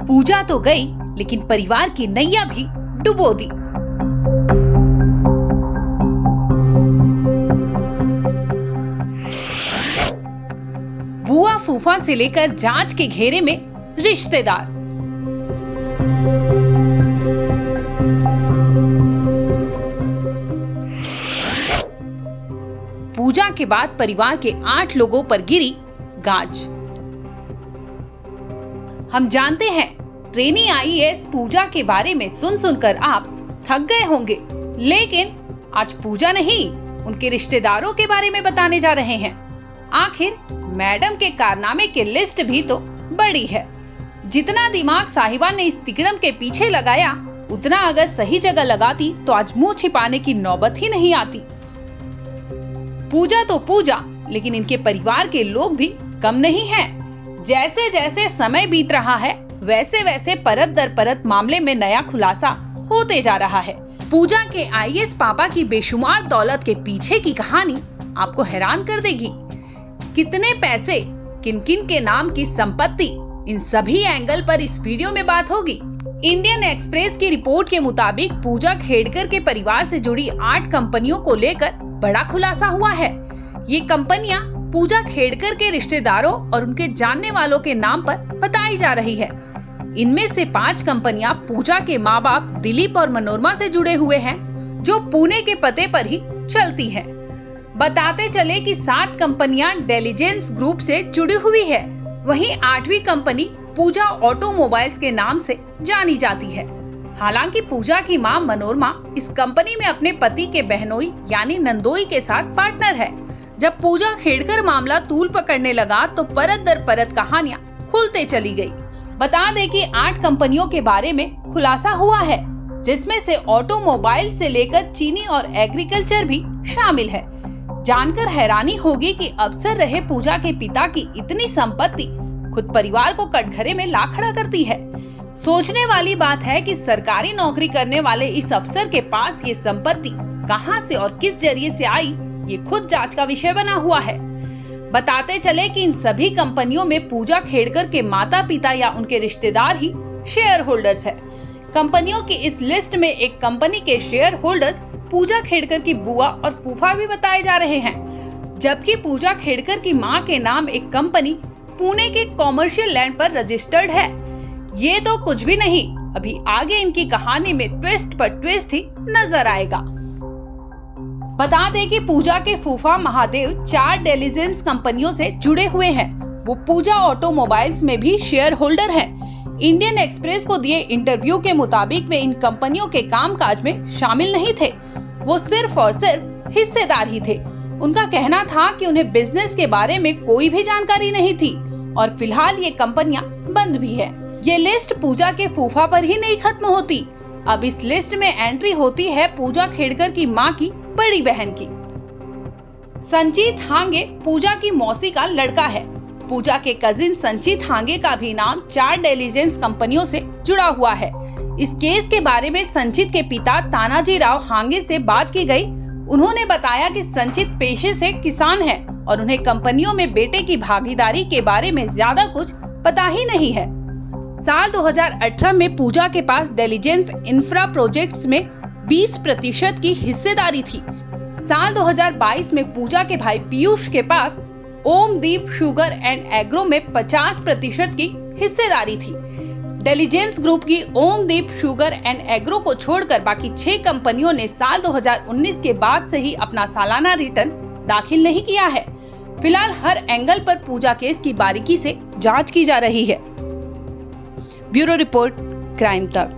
पूजा तो गई, लेकिन परिवार की नैया भी डुबो दी। बुआ फूफा से लेकर जांच के घेरे में रिश्तेदार। पूजा के बाद परिवार के 8 लोगों पर गिरी गाज। हम जानते हैं ट्रेनी आईएएस पूजा के बारे में सुन सुनकर आप थक गए होंगे, लेकिन आज पूजा नहीं, उनके रिश्तेदारों के बारे में बताने जा रहे हैं। आखिर मैडम के कारनामे की लिस्ट भी तो बड़ी है। जितना दिमाग साहिबा ने इस तिकड़म के पीछे लगाया, उतना अगर सही जगह लगाती तो आज मुंह छिपाने की नौबत ही नहीं आती। पूजा तो पूजा, लेकिन इनके परिवार के लोग भी कम नहीं हैं। जैसे जैसे समय बीत रहा है, वैसे वैसे परत दर परत मामले में नया खुलासा होते जा रहा है। पूजा के आईएएस पापा की बेशुमार दौलत के पीछे की कहानी आपको हैरान कर देगी। कितने पैसे, किन किन के नाम की संपत्ति, इन सभी एंगल पर इस वीडियो में बात होगी। इंडियन एक्सप्रेस की रिपोर्ट के मुताबिक पूजा खेड़कर के परिवार से जुड़ी 8 कंपनियों को लेकर बड़ा खुलासा हुआ है। ये कंपनियां पूजा खेड़कर के रिश्तेदारों और उनके जानने वालों के नाम पर बताई जा रही है। इनमें से 5 कंपनियां पूजा के माँ बाप दिलीप और मनोरमा से जुड़े हुए हैं, जो पुणे के पते पर ही चलती हैं। बताते चले कि 7 कंपनियां डेलीजेंस ग्रुप से जुड़ी हुई है। वहीं 8वीं कंपनी पूजा ऑटोमोबाइल्स के नाम से जानी जाती है। हालांकि पूजा की मां मनोरमा इस कंपनी में अपने पति के बहनोई यानी नंदोई के साथ पार्टनर है। जब पूजा खेड़कर मामला तूल पकड़ने लगा तो परत दर परत कहानियां खुलते चली गई। बता दें कि 8 कंपनियों के बारे में खुलासा हुआ है, जिसमें से ऑटोमोबाइल से लेकर चीनी और एग्रीकल्चर भी शामिल है। जानकर हैरानी होगी कि अफसर रहे पूजा के पिता की इतनी संपत्ति खुद परिवार को कटघरे में ला खड़ा करती है। सोचने वाली बात है कि सरकारी नौकरी करने वाले इस अफसर के पास ये संपत्ति कहां से और किस जरिए से आई, ये खुद जांच का विषय बना हुआ है। बताते चले कि इन सभी कंपनियों में पूजा खेड़कर के माता पिता या उनके रिश्तेदार ही शेयर होल्डर्स है। कंपनियों की इस लिस्ट में एक कंपनी के शेयर होल्डर्स पूजा खेड़कर की बुआ और फूफा भी बताए जा रहे हैं, जबकि पूजा खेड़कर की मां के नाम एक कंपनी पुणे के कॉमर्शियल लैंड पर रजिस्टर्ड है। ये तो कुछ भी नहीं, अभी आगे इनकी कहानी में ट्विस्ट पर ट्विस्ट ही नजर आएगा। बता दें कि पूजा के फूफा महादेव 4 डेलीजेंस कंपनियों से जुड़े हुए हैं। वो पूजा ऑटोमोबाइल्स में भी शेयर होल्डर हैं। इंडियन एक्सप्रेस को दिए इंटरव्यू के मुताबिक वे इन कंपनियों के कामकाज में शामिल नहीं थे, वो सिर्फ और सिर्फ हिस्सेदार ही थे। उनका कहना था कि उन्हें बिजनेस के बारे में कोई भी जानकारी नहीं थी और फिलहाल ये कंपनियां बंद भी है। ये लिस्ट पूजा के फूफा पर ही नहीं खत्म होती। अब इस लिस्ट में एंट्री होती है पूजा खेड़कर की मां की बड़ी बहन की। संचित हांगे पूजा की मौसी का लड़का है। पूजा के कजिन संचित हांगे का भी नाम 4 डेलीजेंस कंपनियों से जुड़ा हुआ है। इस केस के बारे में संचित के पिता तानाजी राव हांगे से बात की गई। उन्होंने बताया कि संचित पेशे से किसान है और उन्हें कंपनियों में बेटे की भागीदारी के बारे में ज्यादा कुछ पता ही नहीं है। साल 2018 में पूजा के पास डेलीजेंस इंफ्रा प्रोजेक्ट्स में 20% की हिस्सेदारी थी। साल 2022 में पूजा के भाई पीयूष के पास ओमदीप शुगर एंड एग्रो में 50% की हिस्सेदारी थी। डेलीजेंस ग्रुप की ओमदीप शुगर एंड एग्रो को छोड़कर बाकी 6 कंपनियों ने साल 2019 के बाद से ही अपना सालाना रिटर्न दाखिल नहीं किया है। फिलहाल हर एंगल पर पूजा केस की बारीकी से जांच की जा रही है। ब्यूरो रिपोर्ट, क्राइम तक।